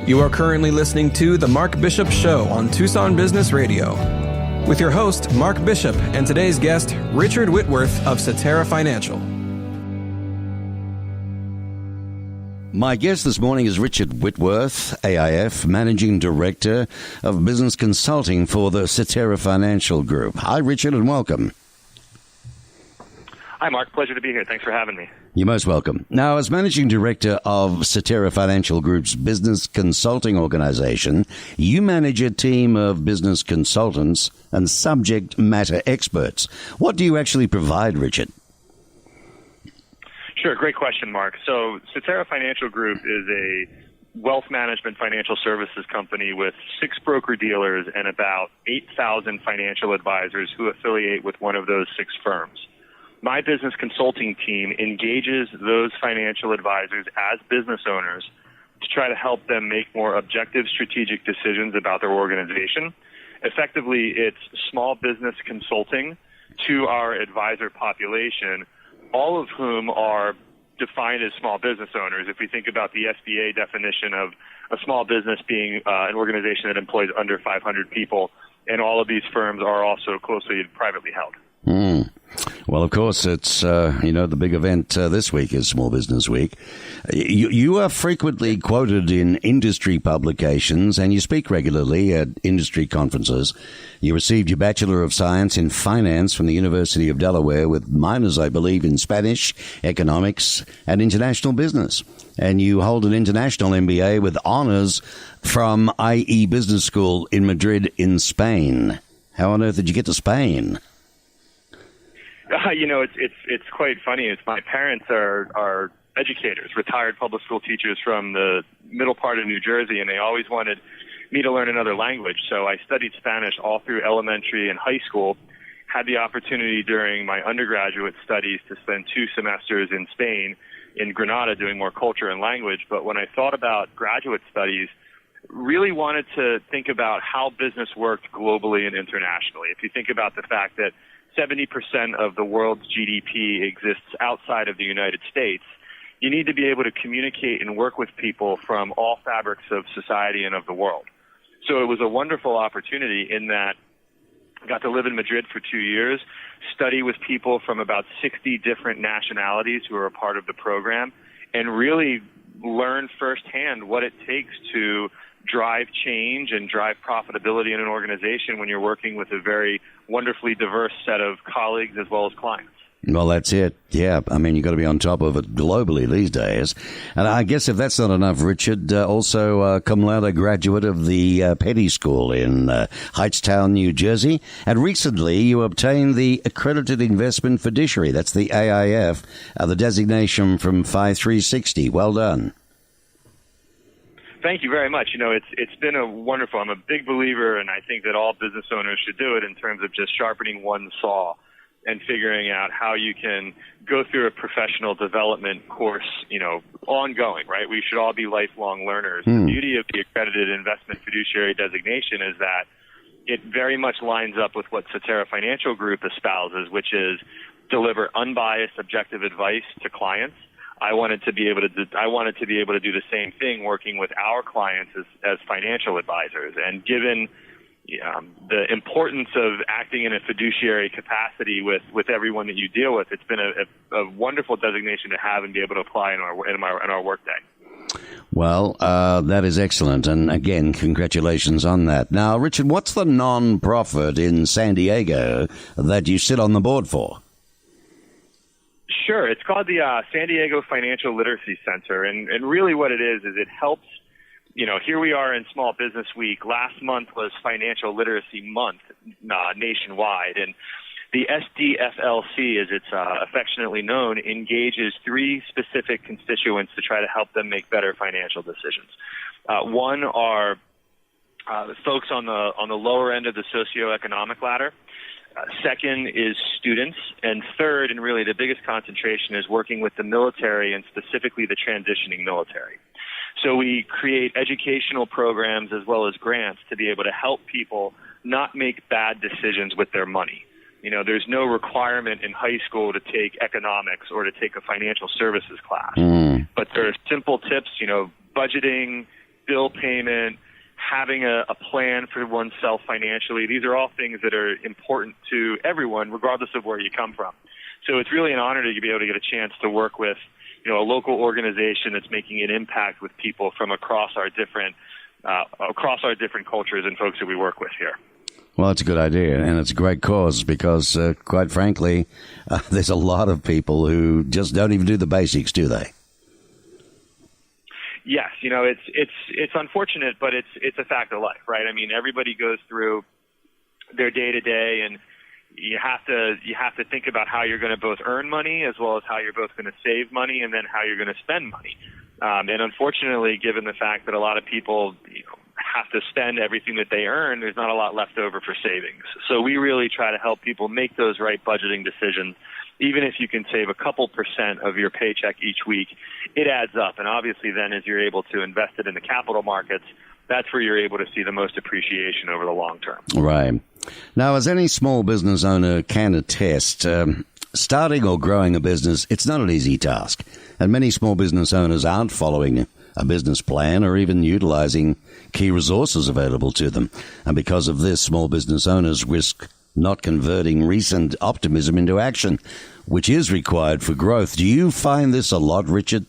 You are currently listening to The Mark Bishop Show on Tucson Business Radio with your host, Mark Bishop, and today's guest, Richard Whitworth of Cetera Financial. My guest this morning is Richard Whitworth, AIF, Managing Director of Business Consulting for the Cetera Financial Group. Hi, Richard, and welcome. Hi, Mark. Pleasure to be here. Thanks for having me. You're most welcome. Now, as Managing Director of Cetera Financial Group's business consulting organization, you manage a team of business consultants and subject matter experts. What do you actually provide, Richard? Sure. Great question, Mark. So Cetera Financial Group is a wealth management financial services company with 6 broker-dealers and about 8,000 financial advisors who affiliate with one of those 6 firms. My business consulting team engages those financial advisors as business owners to try to help them make more objective strategic decisions about their organization. Effectively, it's small business consulting to our advisor population, all of whom are defined as small business owners. If we think about the SBA definition of a small business being an organization that employs under 500 people, and all of these firms are also closely privately held. Well, of course, it's, the big event this week is Small Business Week. You are frequently quoted in industry publications and you speak regularly at industry conferences. You received your Bachelor of Science in Finance from the University of Delaware with minors, I believe, in Spanish, economics, and international business. And you hold an international MBA with honors from IE Business School in Madrid in Spain. How on earth did you get to Spain? It's quite funny. My parents are educators, retired public school teachers from the middle part of New Jersey, and they always wanted me to learn another language. So I studied Spanish all through elementary and high school, had the opportunity during my undergraduate studies to spend 2 semesters in Spain, in Granada, doing more culture and language. But when I thought about graduate studies, really wanted to think about how business worked globally and internationally. If you think about the fact that 70% of the world's GDP exists outside of the United States, you need to be able to communicate and work with people from all fabrics of society and of the world. So it was a wonderful opportunity in that I got to live in Madrid for 2 years, study with people from about 60 different nationalities who are a part of the program, and really learn firsthand what it takes to drive change and drive profitability in an organization when you're working with a very wonderfully diverse set of colleagues as well as clients. Well, that's it. Yeah. I mean, you've got to be on top of it globally these days. And I guess if that's not enough, Richard, also cum laude graduate of the Petty School in Hightstown, New Jersey. And recently you obtained the Accredited Investment Fiduciary. That's the AIF, the designation from 5360. Well done. Thank you very much. It's been a wonderful. I'm a big believer, and I think that all business owners should do it in terms of just sharpening one saw and figuring out how you can go through a professional development course, ongoing, right? We should all be lifelong learners. The beauty of the Accredited Investment Fiduciary designation is that it very much lines up with what Cetera Financial Group espouses, which is deliver unbiased, objective advice to clients. I wanted to be able to do the same thing working with our clients as financial advisors. And given the importance of acting in a fiduciary capacity with everyone that you deal with, it's been a wonderful designation to have and be able to apply in our workday. Well, that is excellent. And again, congratulations on that. Now, Richard, what's the non-profit in San Diego that you sit on the board for? Sure. It's called the San Diego Financial Literacy Center. And really what it is it helps, here we are in Small Business Week. Last month was Financial Literacy Month nationwide. And the SDFLC, as it's affectionately known, engages 3 specific constituents to try to help them make better financial decisions. One are folks on the lower end of the socioeconomic ladder. Second is students, and third, and really the biggest concentration, is working with the military and specifically the transitioning military. So we create educational programs as well as grants to be able to help people not make bad decisions with their money. There's no requirement in high school to take economics or to take a financial services class, but there are simple tips, budgeting, bill payment, having a plan for oneself financially. These are all things that are important to everyone, regardless of where you come from. So it's really an honor to be able to get a chance to work with, a local organization that's making an impact with people from across our different cultures and folks that we work with here. Well, it's a good idea, and it's a great cause because, quite frankly, there's a lot of people who just don't even do the basics, do they? Yes, it's unfortunate, but it's a fact of life, right? I mean, everybody goes through their day to day, and you have to think about how you're going to both earn money as well as how you're both going to save money, and then how you're going to spend money. And unfortunately, given the fact that a lot of people have to spend everything that they earn, there's not a lot left over for savings. So we really try to help people make those right budgeting decisions. Even if you can save a couple % of your paycheck each week, it adds up. And obviously then as you're able to invest it in the capital markets, that's where you're able to see the most appreciation over the long term. Right. Now, as any small business owner can attest, starting or growing a business, it's not an easy task. And many small business owners aren't following a business plan or even utilizing key resources available to them. And because of this, small business owners risk not converting recent optimism into action, which is required for growth. Do you find this a lot, Richard?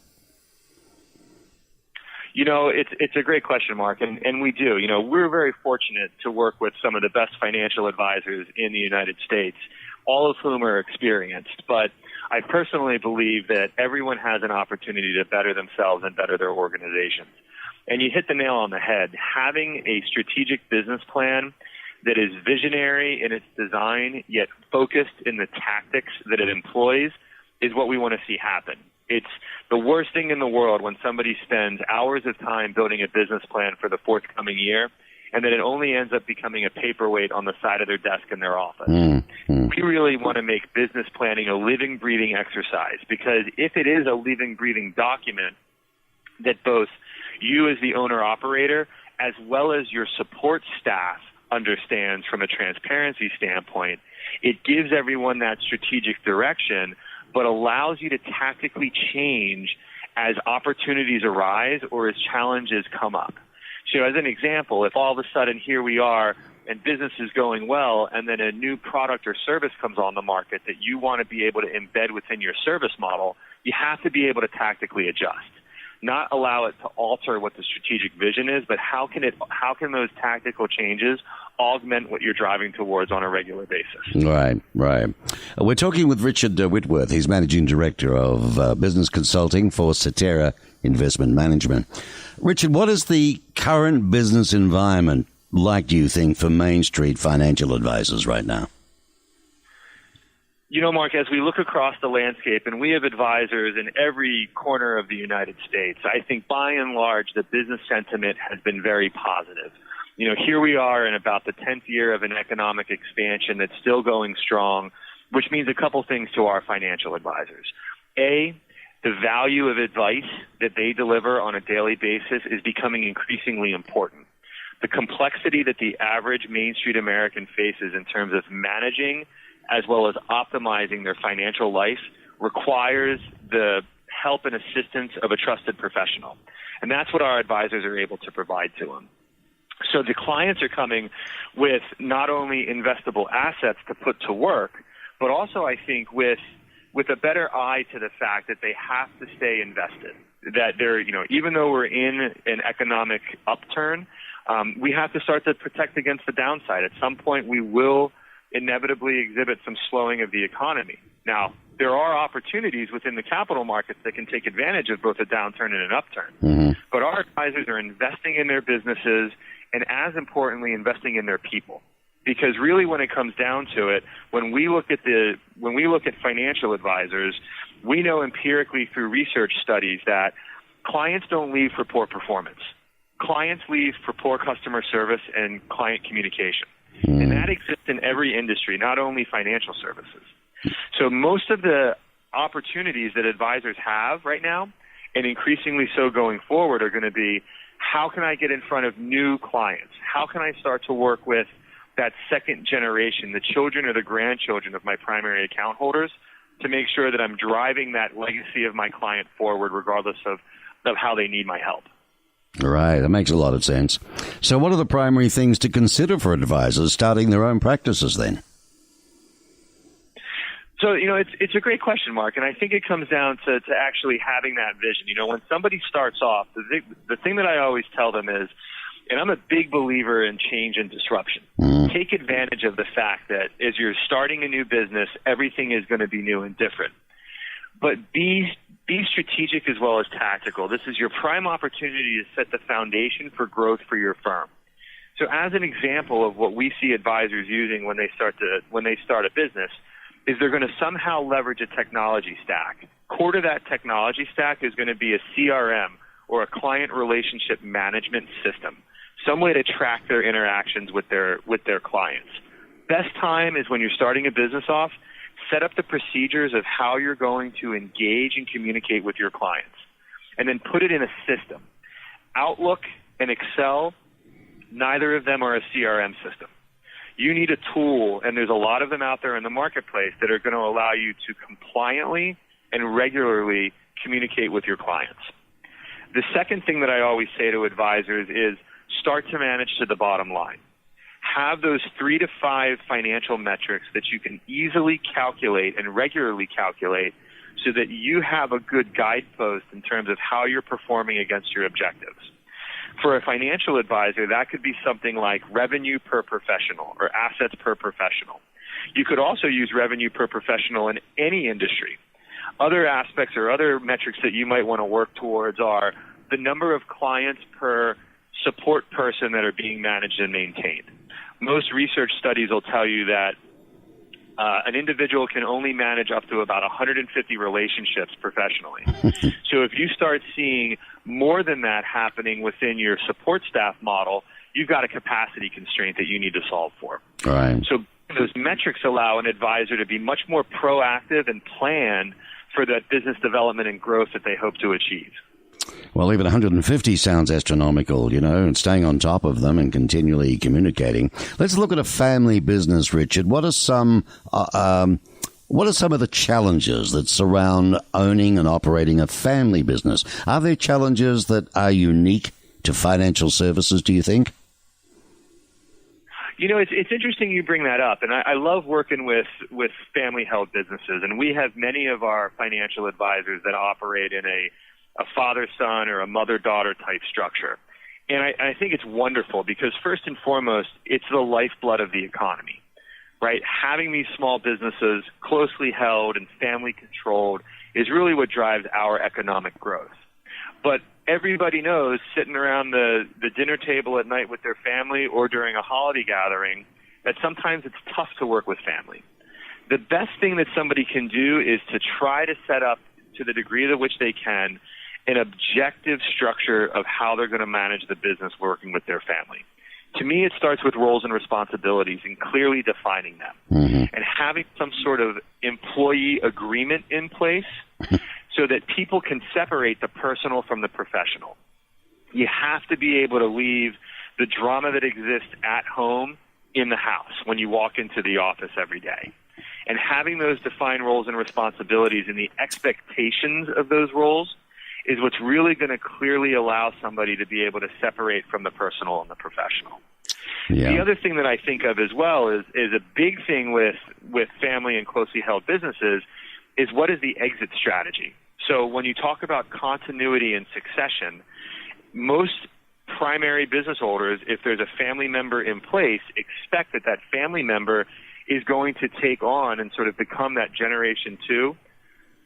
It's a great question, Mark, and we do. We're very fortunate to work with some of the best financial advisors in the United States, all of whom are experienced. But I personally believe that everyone has an opportunity to better themselves and better their organizations. And you hit the nail on the head. Having a strategic business plan that is visionary in its design, yet focused in the tactics that it employs, is what we want to see happen. It's the worst thing in the world when somebody spends hours of time building a business plan for the forthcoming year, and then it only ends up becoming a paperweight on the side of their desk in their office. We really want to make business planning a living, breathing exercise, because if it is a living, breathing document that both you as the owner-operator as well as your support staff understands from a transparency standpoint, it gives everyone that strategic direction, but allows you to tactically change as opportunities arise or as challenges come up. So as an example, if all of a sudden here we are and business is going well, and then a new product or service comes on the market that you want to be able to embed within your service model, you have to be able to tactically adjust. Not allow it to alter what the strategic vision is, but how can those tactical changes augment what you're driving towards on a regular basis? Right. We're talking with Richard Whitworth. He's Managing Director of Business Consulting for Cetera Investment Management. Richard, what is the current business environment like, do you think, for Main Street financial advisors right now? Mark, as we look across the landscape, and we have advisors in every corner of the United States, I think by and large the business sentiment has been very positive. Here we are in about the 10th year of an economic expansion that's still going strong, which means a couple things to our financial advisors. A, the value of advice that they deliver on a daily basis is becoming increasingly important. The complexity that the average Main Street American faces in terms of managing as well as optimizing their financial life requires the help and assistance of a trusted professional. And that's what our advisors are able to provide to them. So the clients are coming with not only investable assets to put to work, but also I think with a better eye to the fact that they have to stay invested. That they're, even though we're in an economic upturn, we have to start to protect against the downside. At some point, we will inevitably exhibit some slowing of the economy. Now, there are opportunities within the capital markets that can take advantage of both a downturn and an upturn. Mm-hmm. But our advisors are investing in their businesses and, as importantly, investing in their people. Because really, when it comes down to it, when we look at financial advisors, we know empirically through research studies that clients don't leave for poor performance. Clients leave for poor customer service and client communication. And that exists in every industry, not only financial services. So most of the opportunities that advisors have right now, and increasingly so going forward, are going to be, how can I get in front of new clients? How can I start to work with that second generation, the children or the grandchildren of my primary account holders, to make sure that I'm driving that legacy of my client forward regardless of how they need my help? Right, that makes a lot of sense. So what are the primary things to consider for advisors starting their own practices then? So, it's a great question, Mark, and I think it comes down to actually having that vision. When somebody starts off, the thing that I always tell them is, and I'm a big believer in change and disruption. Take advantage of the fact that as you're starting a new business, everything is going to be new and different. But be strategic as well as tactical. This is your prime opportunity to set the foundation for growth for your firm. So as an example of what we see advisors using when they start a business, is they're going to somehow leverage a technology stack. Core to that technology stack is going to be a CRM, or a client relationship management system, some way to track their interactions with their clients. Best time is when you're starting a business off, set up the procedures of how you're going to engage and communicate with your clients, and then put it in a system. Outlook and Excel, neither of them are a CRM system. You need a tool, and there's a lot of them out there in the marketplace that are going to allow you to compliantly and regularly communicate with your clients. The second thing that I always say to advisors is start to manage to the bottom line. Have those 3 to 5 financial metrics that you can easily calculate and regularly calculate so that you have a good guidepost in terms of how you're performing against your objectives. For a financial advisor, that could be something like revenue per professional or assets per professional. You could also use revenue per professional in any industry. Other aspects or other metrics that you might want to work towards are the number of clients per support person that are being managed and maintained. Most research studies will tell you that an individual can only manage up to about 150 relationships professionally. So if you start seeing more than that happening within your support staff model, you've got a capacity constraint that you need to solve for. Right. So those metrics allow an advisor to be much more proactive and plan for that business development and growth that they hope to achieve. Well, even 150 sounds astronomical, and staying on top of them and continually communicating. Let's look at a family business, Richard. What are some of the challenges that surround owning and operating a family business? Are there challenges that are unique to financial services, do you think? It's interesting you bring that up, and I love working with family-held businesses, and we have many of our financial advisors that operate in a father-son or a mother-daughter type structure. And I think it's wonderful because first and foremost, it's the lifeblood of the economy, right? Having these small businesses closely held and family controlled is really what drives our economic growth. But everybody knows sitting around the dinner table at night with their family or during a holiday gathering that sometimes it's tough to work with family. The best thing that somebody can do is to try to set up, to the degree to which they can, an objective structure of how they're going to manage the business working with their family. To me, it starts with roles and responsibilities and clearly defining them and having some sort of employee agreement in place so that people can separate the personal from the professional. You have to be able to leave the drama that exists at home in the house when you walk into the office every day. And having those defined roles and responsibilities and the expectations of those roles is what's really going to clearly allow somebody to be able to separate from the personal and the professional. Yeah. The other thing that I think of as well is a big thing with family and closely held businesses is what is the exit strategy. So when you talk about continuity and succession, most primary business owners, if there's a family member in place, expect that family member is going to take on and sort of become that generation 2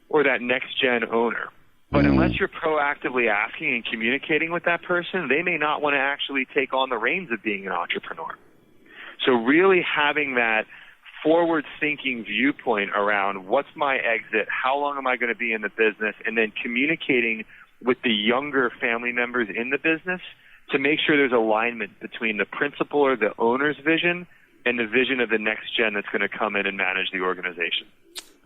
or that next gen owner. But unless you're proactively asking and communicating with that person, they may not want to actually take on the reins of being an entrepreneur. So really having that forward-thinking viewpoint around what's my exit, how long am I going to be in the business, and then communicating with the younger family members in the business to make sure there's alignment between the principal or the owner's vision and the vision of the next gen that's going to come in and manage the organization.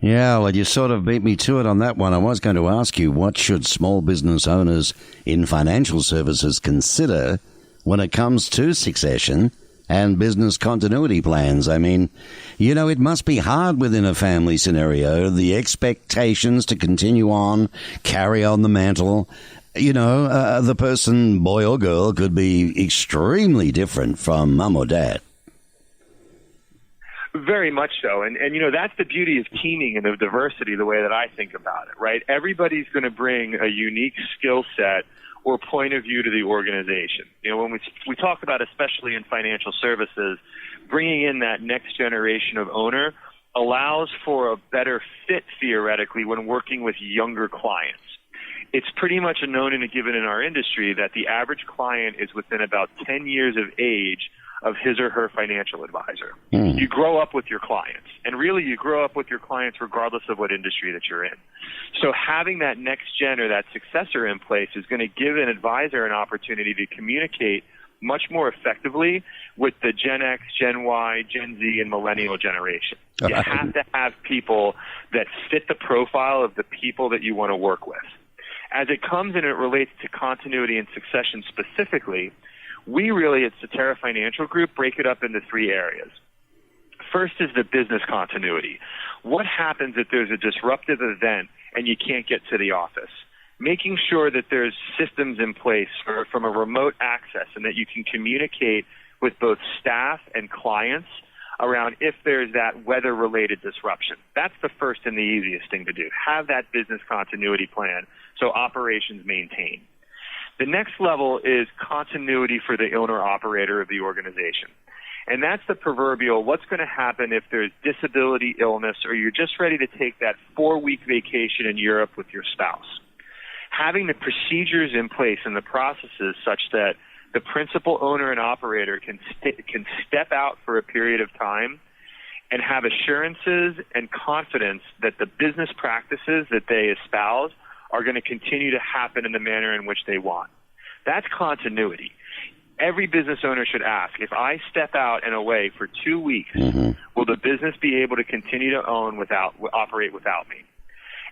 Yeah, well, you sort of beat me to it on that one. I was going to ask you, what should small business owners in financial services consider when it comes to succession and business continuity plans? I mean, it must be hard within a family scenario, the expectations to continue on, carry on the mantle. The person, boy or girl, could be extremely different from mum or dad. Very much so. And that's the beauty of teaming and of diversity, the way that I think about it, right? Everybody's going to bring a unique skill set or point of view to the organization. When we talk about, especially in financial services, bringing in that next generation of owner allows for a better fit, theoretically, when working with younger clients. It's pretty much a known and a given in our industry that the average client is within about 10 years of age of his or her financial advisor. You grow up with your clients, and really you grow up with your clients regardless of what industry that you're in. So having that next gen or that successor in place is going to give an advisor an opportunity to communicate much more effectively with the Gen X, Gen Y, Gen Z, and millennial generation. You have to have people that fit the profile of the people that you want to work with. As it comes and it relates to continuity and succession specifically, we really at Cetera Financial Group break it up into three areas. First is the business continuity. What happens if there's a disruptive event and you can't get to the office? Making sure that there's systems in place from a remote access and that you can communicate with both staff and clients around if there's that weather-related disruption. That's the first and the easiest thing to do. Have that business continuity plan so operations maintain. The next level is continuity for the owner-operator of the organization. And that's the proverbial, what's going to happen if there's disability, illness, or you're just ready to take that 4-week vacation in Europe with your spouse. Having the procedures in place and the processes such that the principal owner and operator can step out for a period of time and have assurances and confidence that the business practices that they espouse are going to continue to happen in the manner in which they want. That's continuity. Every business owner should ask, if I step out and away for 2 weeks, will the business be able to continue to operate without me?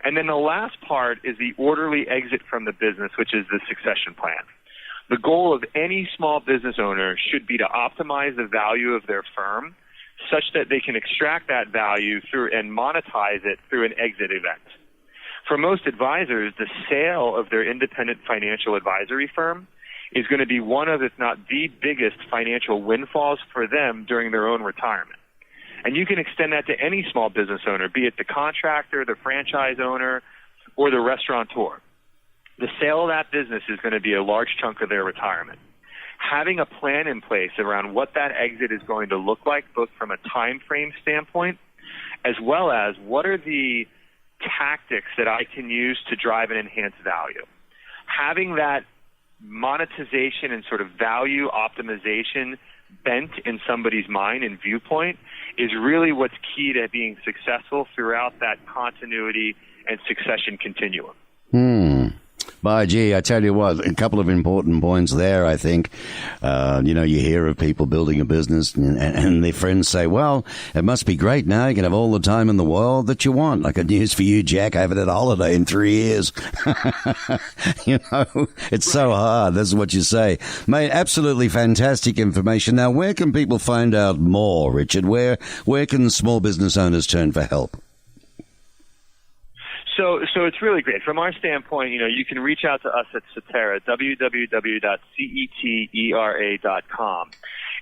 And then the last part is the orderly exit from the business, which is the succession plan. The goal of any small business owner should be to optimize the value of their firm such that they can extract that value through and monetize it through an exit event. For most advisors, the sale of their independent financial advisory firm is going to be one of, if not the biggest financial windfalls for them during their own retirement. And you can extend that to any small business owner, be it the contractor, the franchise owner, or the restaurateur. The sale of that business is going to be a large chunk of their retirement. Having a plan in place around what that exit is going to look like, both from a time frame standpoint, as well as what are the tactics that I can use to drive and enhance value. Having that monetization and sort of value optimization bent in somebody's mind and viewpoint is really what's key to being successful throughout that continuity and succession continuum. By gee, I tell you what, a couple of important points there, I think. You hear of people building a business and their friends say, well, it must be great now. You can have all the time in the world that you want. I got news for you, Jack. I haven't had a holiday in 3 years. It's so hard. That's what you say. Mate, absolutely fantastic information. Now, where can people find out more, Richard? Where can small business owners turn for help? So it's really great. From our standpoint, you can reach out to us at Cetera, www.cetera.com.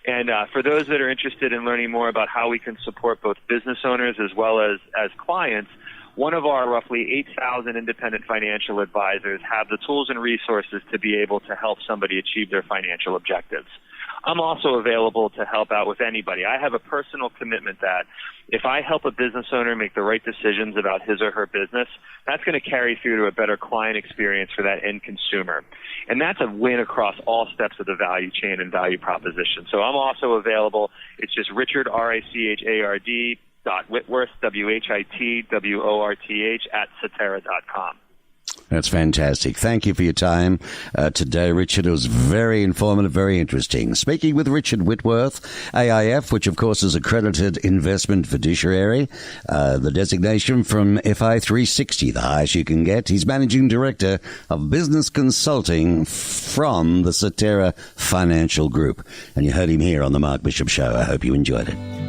And for those that are interested in learning more about how we can support both business owners as well as clients, one of our roughly 8,000 independent financial advisors have the tools and resources to be able to help somebody achieve their financial objectives. I'm also available to help out with anybody. I have a personal commitment that if I help a business owner make the right decisions about his or her business, that's going to carry through to a better client experience for that end consumer. And that's a win across all steps of the value chain and value proposition. So I'm also available. It's just Richard, RICHARD, Whitworth, WHITWORTH at Cetera.com. That's fantastic. Thank you for your time today, Richard. It was very informative, very interesting. Speaking with Richard Whitworth, AIF, which of course is accredited investment fiduciary, the designation from FI 360, the highest you can get. He's managing director of business consulting from the Cetera Financial Group. And you heard him here on the Mark Bishop Show. I hope you enjoyed it.